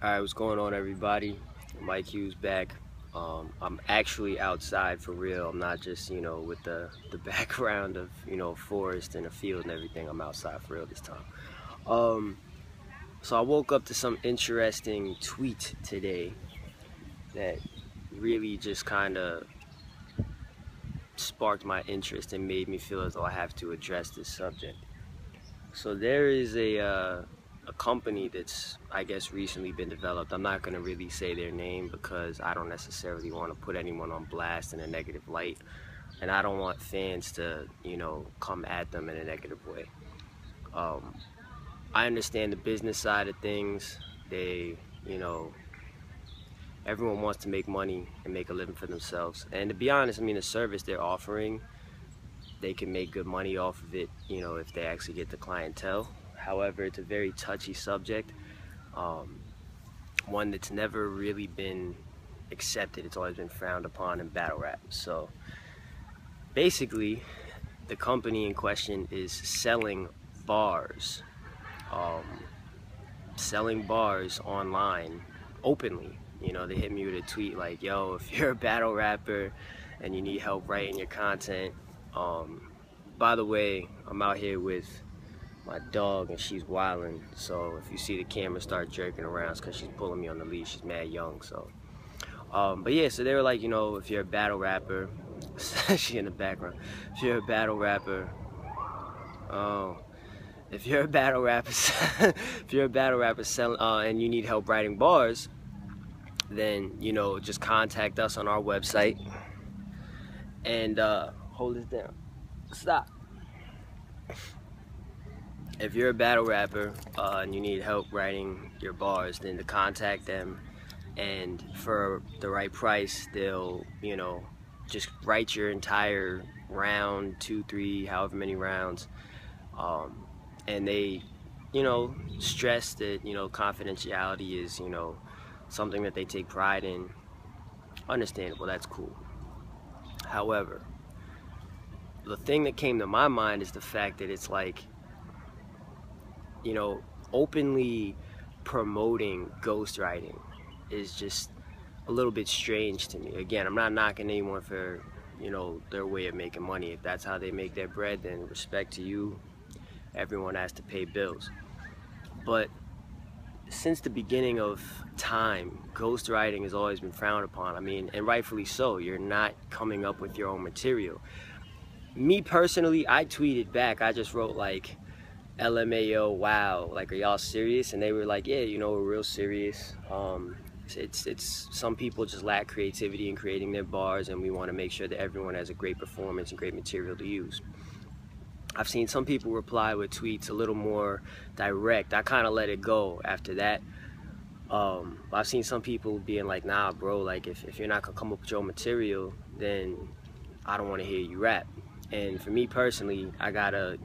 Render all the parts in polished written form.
Alright, what's going on, everybody? Mike Hughes back. I'm actually outside for real. I'm not just, with the background of, forest and a field and everything. I'm outside for real this time. So I woke up to some interesting tweet today that really just kind of sparked my interest and made me feel as though I have to address this subject. So there is a company that's, I guess, recently been developed. I'm not going to really say their name because I don't necessarily want to put anyone on blast in a negative light, and I don't want fans to, come at them in a negative way. I understand the business side of things. They, everyone wants to make money and make a living for themselves. And to be honest, I mean, the service they're offering, they can make good money off of it, if they actually get the clientele. However, it's a very touchy subject, one that's never really been accepted. It's always been frowned upon in battle rap. So basically, the company in question is selling bars, online openly. They hit me with a tweet like, yo, if you're a battle rapper and you need help writing your content, by the way, I'm out here with my dog and she's wilding, so if you see the camera start jerking around, it's because she's pulling me on the leash. She's mad young. So but yeah, so they were like, if you're a battle rapper, she in the background, if you're a battle rapper, if you're a battle rapper if you're a battle rapper selling and you need help writing bars, then just contact us on our website and hold this down, stop. If you're a battle rapper and you need help writing your bars, then to contact them, and for the right price, they'll, just write your entire round, 2, 3, however many rounds. And they, stress that, confidentiality is, something that they take pride in. Understandable, that's cool. However, the thing that came to my mind is the fact that it's like, openly promoting ghostwriting is just a little bit strange to me. Again, I'm not knocking anyone for, their way of making money. If that's how they make their bread, then respect to you. Everyone has to pay bills. But since the beginning of time, ghostwriting has always been frowned upon. I mean, and rightfully so. You're not coming up with your own material. Me personally, I tweeted back. I just wrote like, LMAO, wow, like, are y'all serious? And they were like, yeah, we're real serious. It's some people just lack creativity in creating their bars, and we want to make sure that everyone has a great performance and great material to use. I've seen some people reply with tweets a little more direct. I kind of let it go after that. I've seen some people being like, nah, bro, like, if you're not gonna come up with your own material, then I don't want to hear you rap. And for me personally, I gotta,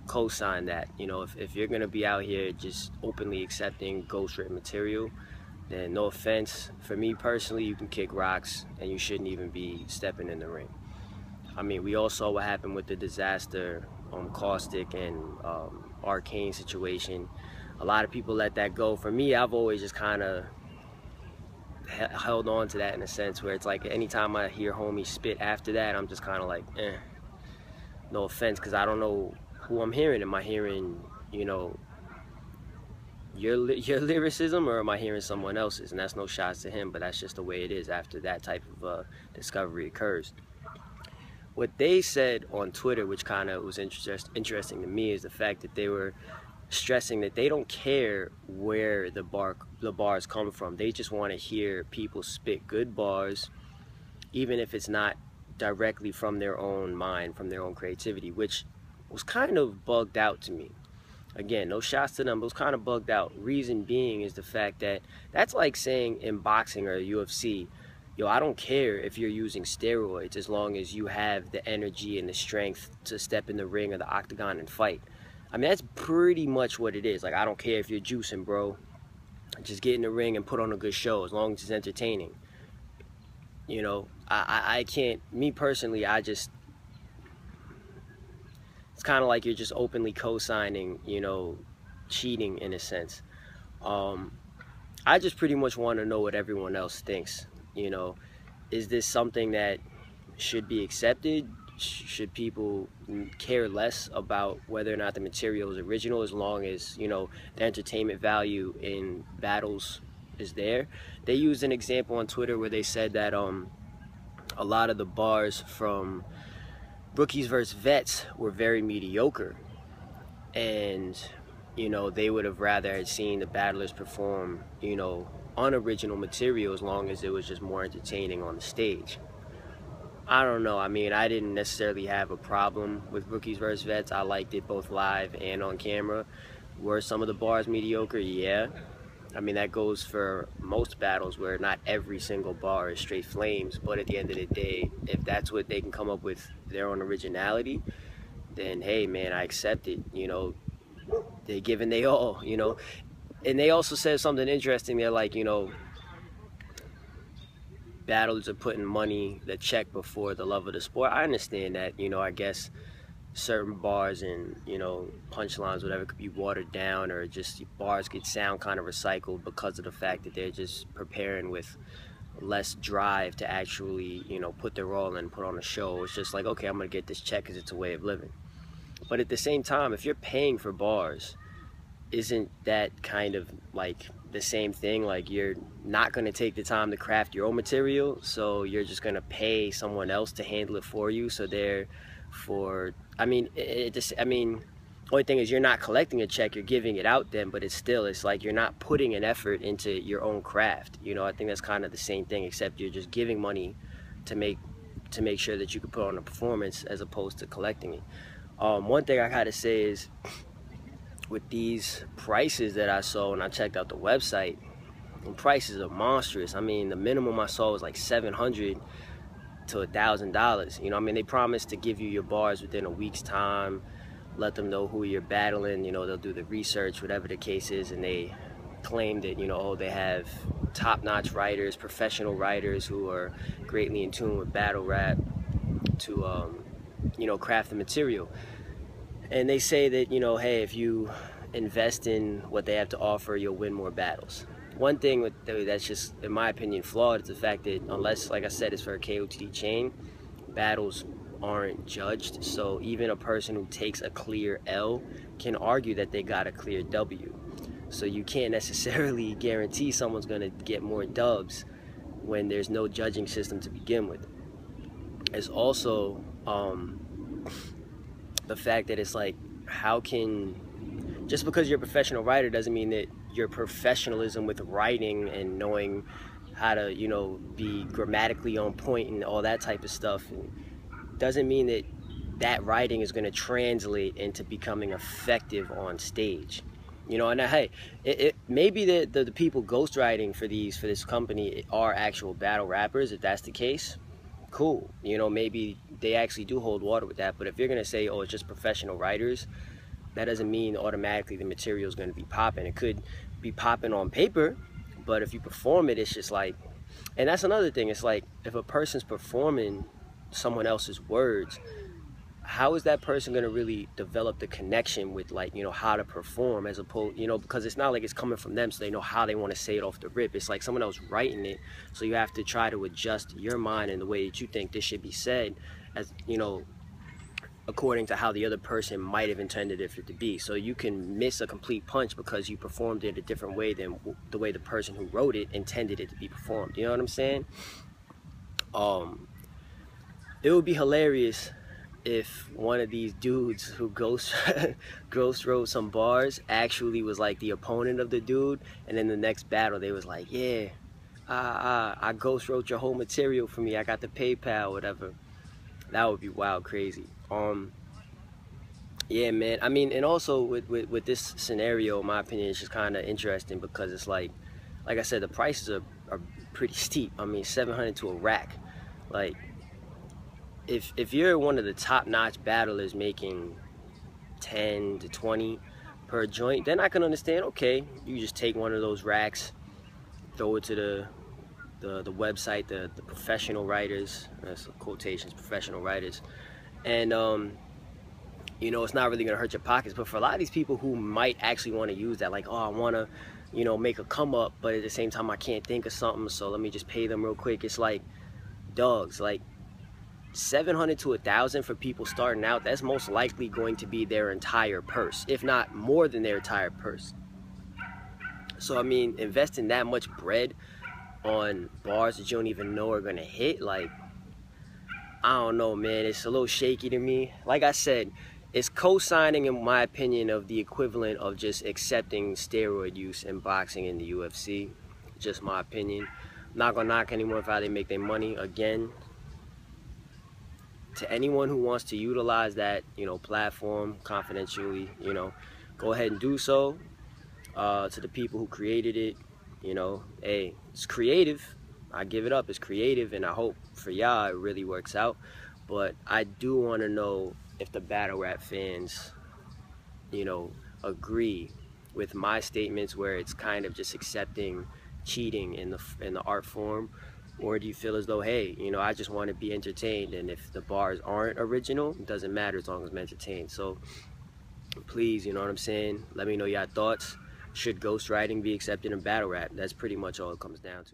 co-sign that. If you're gonna be out here just openly accepting ghostwritten material, then no offense, for me personally, you can kick rocks and you shouldn't even be stepping in the ring. I mean, we all saw what happened with the disaster, Caustic and Arcane situation. A lot of people let that go. For me, I've always just kind of held on to that in a sense where it's like anytime I hear homies spit after that, I'm just kind of like, no offense, because I don't know who I'm hearing. Am I hearing, your lyricism, or am I hearing someone else's? And that's no shots to him, but that's just the way it is after that type of discovery occurs. What they said on Twitter, which kind of was interesting to me, is the fact that they were stressing that they don't care where the bars come from. They just want to hear people spit good bars, even if it's not directly from their own mind, from their own creativity, which was kind of bugged out to me. Again, no shots to them, but it was kind of bugged out. Reason being is the fact that that's like saying in boxing or UFC, yo, I don't care if you're using steroids as long as you have the energy and the strength to step in the ring or the octagon and fight. I mean, that's pretty much what it is. Like, I don't care if you're juicing, bro. Just get in the ring and put on a good show as long as it's entertaining. I can't, me personally, it's kind of like you're just openly co-signing, cheating in a sense. I just pretty much want to know what everyone else thinks. You know, is this something that should be accepted? Should people care less about whether or not the material is original, as long as, you know, the entertainment value in battles is there? They used an example on Twitter where they said that a lot of the bars from Rookies versus Vets were very mediocre, and, you know, they would have rather had seen the battlers perform, you know, unoriginal material, as long as it was just more entertaining on the stage. I don't know. I mean, I didn't necessarily have a problem with Rookies versus Vets. I liked it both live and on camera. Were some of the bars mediocre? Yeah. I mean, that goes for most battles, where not every single bar is straight flames. But at the end of the day, if that's what they can come up with, their own originality, then hey, man, I accept it. You know, they're giving they all, you know. And they also said something interesting. They're like, you know, battlers are putting money, the check, before the love of the sport. I understand that. You know, I guess certain bars and, you know, punchlines, whatever, could be watered down, or just bars could sound kind of recycled because of the fact that they're just preparing with less drive to actually, you know, put their all in and put on a show. It's just like, okay, I'm gonna get this check because it's a way of living. But at the same time, if you're paying for bars, isn't that kind of like the same thing? Like, you're not going to take the time to craft your own material, so you're just going to pay someone else to handle it for you. So therefore, I mean, only thing is, you're not collecting a check, you're giving it out then, but it's like you're not putting an effort into your own craft. You know, I think that's kind of the same thing, except you're just giving money to make sure that you can put on a performance, as opposed to collecting it. One thing I gotta say is, with these prices that I saw when I checked out the website, the prices are monstrous. I mean, the minimum I saw was like $700 to $1,000. You know, I mean, they promised to give you your bars within a week's time, let them know who you're battling. You know, they'll do the research, whatever the case is, and they claim that, you know, oh, they have top-notch writers, professional writers who are greatly in tune with battle rap to, you know, craft the material. And they say that, you know, hey, if you invest in what they have to offer, you'll win more battles. One thing that's just, in my opinion, flawed is the fact that, unless, like I said, it's for a KOTD chain, battles aren't judged. So even a person who takes a clear L can argue that they got a clear W. So you can't necessarily guarantee someone's going to get more dubs when there's no judging system to begin with. It's also the fact that it's like, how can, just because you're a professional writer doesn't mean that your professionalism with writing and knowing how to, you know, be grammatically on point and all that type of stuff, doesn't mean that that writing is going to translate into becoming effective on stage. You know, and hey, maybe the people ghostwriting for this company are actual battle rappers. If that's the case, cool. You know, maybe they actually do hold water with that. But if you're going to say, oh, it's just professional writers, that doesn't mean automatically the material is going to be popping. It could be popping on paper, but if you perform it, it's just like, and that's another thing. It's like, if a person's performing someone else's words, how is that person going to really develop the connection with, like, you know, how to perform, as opposed, you know, because it's not like it's coming from them, so they know how they want to say it off the rip. It's like someone else writing it, so you have to try to adjust your mind in the way that you think this should be said, as, you know, according to how the other person might have intended it for it to be. So you can miss a complete punch because you performed it a different way than the way the person who wrote it intended it to be performed. You know what I'm saying? It would be hilarious if one of these dudes who ghost wrote some bars actually was like the opponent of the dude, and in the next battle they was like, yeah, I ghost wrote your whole material for me, I got the PayPal, whatever. That would be wild crazy. Yeah, man. I mean, and also with this scenario, in my opinion, it's just kind of interesting because it's like I said, the prices are pretty steep. I mean, 700 to a rack. Like, if you're one of the top-notch battlers making 10 to 20 per joint, then I can understand, okay, you just take one of those racks, throw it to the website, the professional writers, that's quotations, professional writers, and you know, it's not really gonna hurt your pockets. But for a lot of these people who might actually want to use that, like, oh, I want to, you know, make a come up, but at the same time I can't think of something, so let me just pay them real quick. It's like, dogs, like 700 to 1,000 for people starting out, that's most likely going to be their entire purse, if not more than their entire purse. So I mean, investing that much bread on bars that you don't even know are gonna hit, like, I don't know, man. It's a little shaky to me. Like I said, it's co-signing, in my opinion, of the equivalent of just accepting steroid use in boxing in the UFC. Just my opinion. I'm not gonna knock anyone for how they make their money. Again, to anyone who wants to utilize that, you know, platform confidentially, you know, go ahead and do so. To the people who created it, you know, hey, it's creative. I give it up. It's creative, and I hope for y'all it really works out. But I do want to know if the battle rap fans, you know, agree with my statements where it's kind of just accepting cheating in the art form, or do you feel as though, hey, you know, I just want to be entertained, and if the bars aren't original, it doesn't matter as long as I'm entertained. So please, you know what I'm saying, let me know your thoughts. Should ghostwriting be accepted in battle rap? That's pretty much all it comes down to.